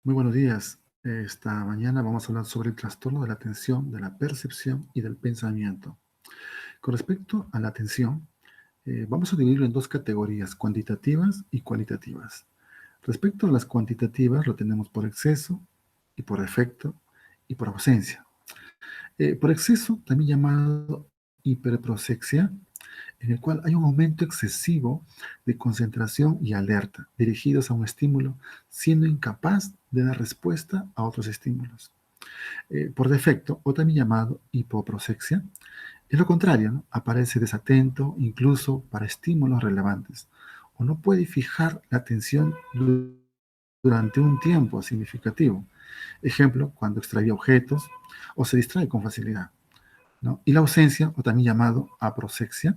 Muy buenos días. Esta mañana vamos a hablar sobre el trastorno de la atención, de la percepción y del pensamiento. Con respecto a la atención, vamos a dividirlo en dos categorías, cuantitativas y cualitativas. Respecto a las cuantitativas, lo tenemos por exceso y por efecto y por ausencia. Por exceso, también llamado hiperprosexia, en el cual hay un aumento excesivo de concentración y alerta dirigidos a un estímulo, siendo incapaz de dar respuesta a otros estímulos. Por defecto, o también llamado hipoprosexia, es lo contrario, ¿no? Aparece desatento incluso para estímulos relevantes, o no puede fijar la atención durante un tiempo significativo. Ejemplo, cuando extrae objetos o se distrae con facilidad, ¿no? Y la ausencia, o también llamado aproxexia,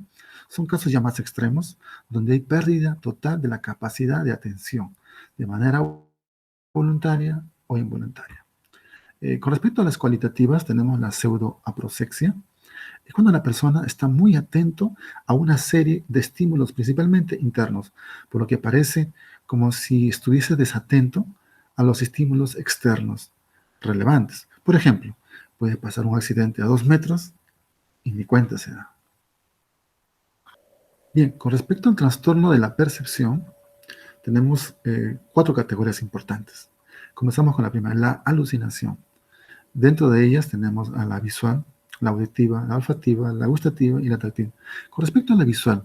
son casos ya más extremos, donde hay pérdida total de la capacidad de atención, de manera voluntaria o involuntaria. Con respecto a las cualitativas, tenemos la pseudoaproxexia. Es cuando la persona está muy atento a una serie de estímulos, principalmente internos, por lo que parece como si estuviese desatento a los estímulos externos relevantes. Por ejemplo, puede pasar un accidente a 2 metros y ni cuenta se da. Bien, con respecto al trastorno de la percepción, tenemos cuatro categorías importantes. Comenzamos con la primera, la alucinación. Dentro de ellas tenemos a la visual, la auditiva, la olfativa, la gustativa y la táctil. Con respecto a la visual,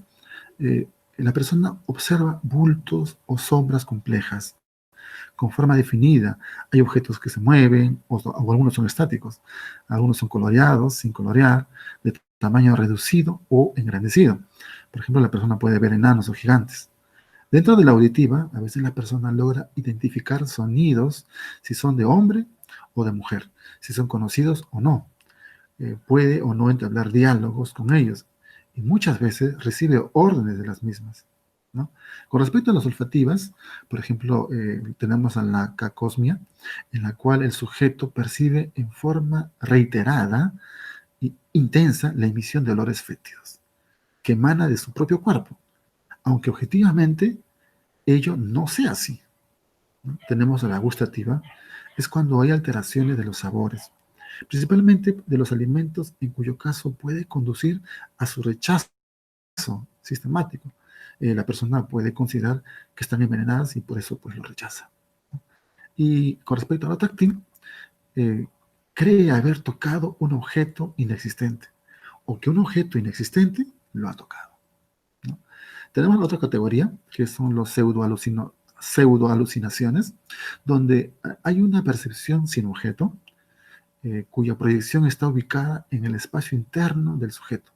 la persona observa bultos o sombras complejas con forma definida. Hay objetos que se mueven o algunos son estáticos. Algunos son coloreados, sin colorear, de tamaño reducido o engrandecido. Por ejemplo, la persona puede ver enanos o gigantes. Dentro de la auditiva, a veces la persona logra identificar sonidos, si son de hombre o de mujer, si son conocidos o no. Puede o no entablar diálogos con ellos y muchas veces recibe órdenes de las mismas, ¿no? Con respecto a las olfativas, por ejemplo, tenemos a la cacosmia, en la cual el sujeto percibe en forma reiterada e intensa la emisión de olores fétidos que emana de su propio cuerpo, aunque objetivamente ello no sea así, ¿no? Tenemos a la gustativa, es cuando hay alteraciones de los sabores, principalmente de los alimentos, en cuyo caso puede conducir a su rechazo sistemático. La persona puede considerar que están envenenadas y por eso pues lo rechaza. Y con respecto a lo táctil, eh, cree haber tocado un objeto inexistente o que un objeto inexistente lo ha tocado, ¿no? Tenemos la otra categoría, que son los pseudoalucinaciones, donde hay una percepción sin objeto, cuya proyección está ubicada en el espacio interno del sujeto,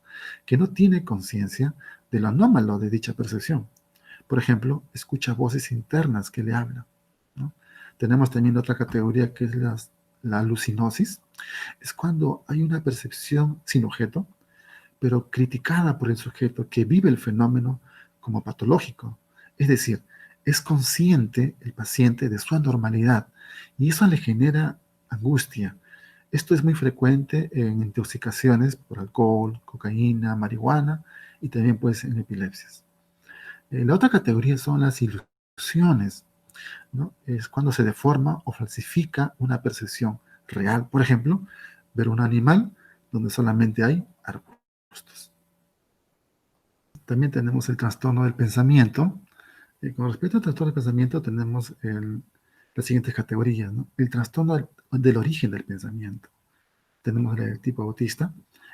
que no tiene conciencia de lo anómalo de dicha percepción. Por ejemplo, escucha voces internas que le hablan, ¿no? Tenemos también otra categoría que es la alucinosis. Es cuando hay una percepción sin objeto, pero criticada por el sujeto que vive el fenómeno como patológico. Es decir, es consciente el paciente de su anormalidad y eso le genera angustia. Esto es muy frecuente en intoxicaciones por alcohol, cocaína, marihuana y también puede ser en epilepsias. La otra categoría son las ilusiones, ¿no? Es cuando se deforma o falsifica una percepción real. Por ejemplo, ver un animal donde solamente hay arbustos. También tenemos el trastorno del pensamiento. Con respecto al trastorno del pensamiento tenemos las siguientes categorías, ¿no? El trastorno del origen del pensamiento. Tenemos el tipo autista,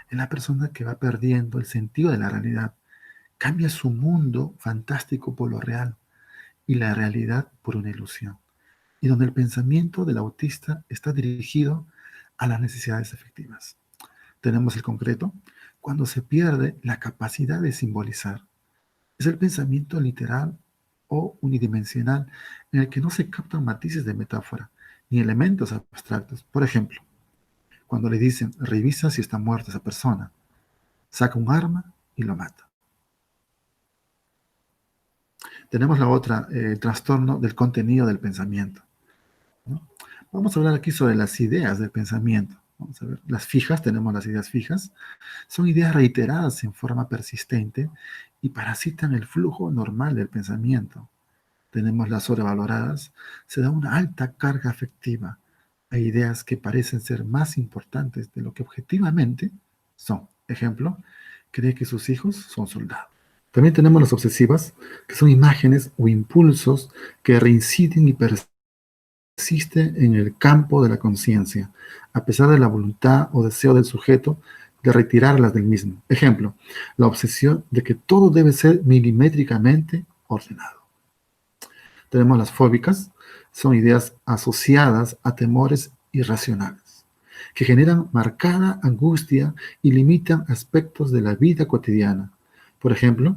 es la persona que va perdiendo el sentido de la realidad, cambia su mundo fantástico por lo real y la realidad por una ilusión, y donde el pensamiento del autista está dirigido a las necesidades efectivas. Tenemos el concreto, cuando se pierde la capacidad de simbolizar. Es el pensamiento literal o unidimensional en el que no se captan matices de metáfora ni elementos abstractos. Por ejemplo, cuando le dicen, revisa si está muerta esa persona, saca un arma y lo mata. Tenemos la otra, el trastorno del contenido del pensamiento, ¿no? Vamos a hablar aquí sobre las ideas del pensamiento. Vamos a ver, las fijas, tenemos las ideas fijas, son ideas reiteradas en forma persistente y parasitan el flujo normal del pensamiento. tenemos las sobrevaloradas, se da una alta carga afectiva a ideas que parecen ser más importantes de lo que objetivamente son. Ejemplo, cree que sus hijos son soldados. También tenemos las obsesivas, que son imágenes o impulsos que reinciden y persisten en el campo de la conciencia, a pesar de la voluntad o deseo del sujeto de retirarlas del mismo. Ejemplo, la obsesión de que todo debe ser milimétricamente ordenado. Tenemos las fóbicas, son ideas asociadas a temores irracionales, que generan marcada angustia y limitan aspectos de la vida cotidiana. Por ejemplo,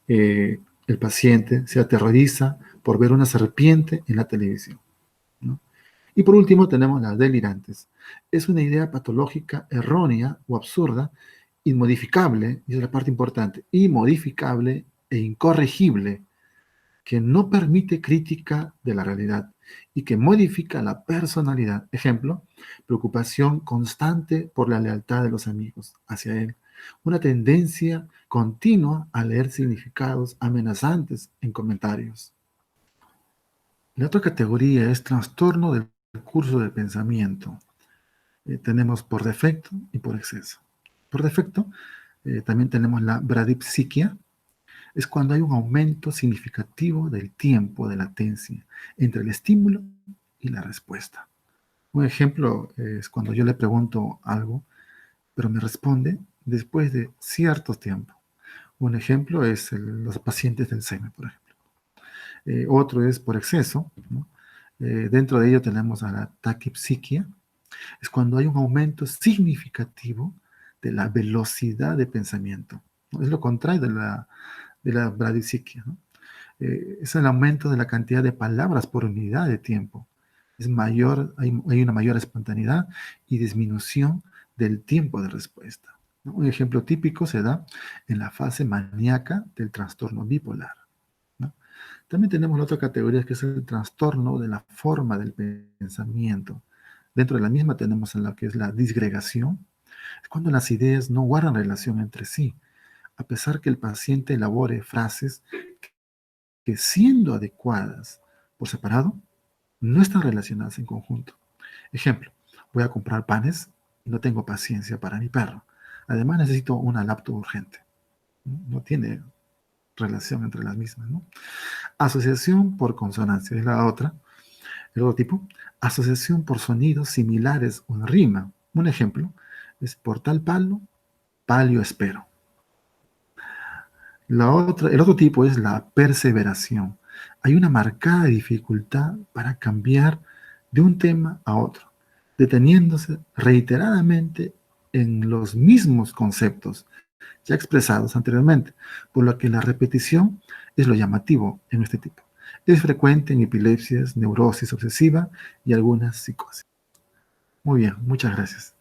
el paciente se aterroriza por ver una serpiente en la televisión, ¿no? Y por último tenemos las delirantes. Es una idea patológica errónea o absurda, inmodificable, y es la parte importante, inmodificable e incorregible, que no permite crítica de la realidad y que modifica la personalidad. Ejemplo, preocupación constante por la lealtad de los amigos hacia él. Una tendencia continua a leer significados amenazantes en comentarios. La otra categoría es trastorno del curso de pensamiento. Tenemos por defecto y por exceso. Por defecto, también tenemos la bradipsiquia. Es cuando hay un aumento significativo del tiempo de latencia entre el estímulo y la respuesta. Un ejemplo es cuando yo le pregunto algo, pero me responde después de cierto tiempo. Un ejemplo es los pacientes del Alzheimer, por ejemplo. Otro es por exceso, ¿no? Dentro de ello tenemos a la taquipsiquia. Es cuando hay un aumento significativo de la velocidad de pensamiento, ¿no? Es lo contrario de la bradipsiquia, ¿no? Es el aumento de la cantidad de palabras por unidad de tiempo. Es mayor, hay una mayor espontaneidad y disminución del tiempo de respuesta, ¿no? Un ejemplo típico se da en la fase maníaca del trastorno bipolar, ¿no? También tenemos la otra categoría que es el trastorno de la forma del pensamiento. Dentro de la misma tenemos en la que es la disgregación, es cuando las ideas no guardan relación entre sí, a pesar que el paciente elabore frases que siendo adecuadas por separado, no están relacionadas en conjunto. Ejemplo, voy a comprar panes y no tengo paciencia para mi perro. Además necesito una laptop urgente. No tiene relación entre las mismas, ¿no? Asociación por consonancia es la otra. El otro tipo, asociación por sonidos similares o en rima. Un ejemplo es por tal palo, palio espero. El otro tipo es la perseveración. Hay una marcada dificultad para cambiar de un tema a otro, deteniéndose reiteradamente en los mismos conceptos ya expresados anteriormente, por lo que la repetición es lo llamativo en este tipo. Es frecuente en epilepsias, neurosis obsesiva y algunas psicosis. Muy bien, muchas gracias.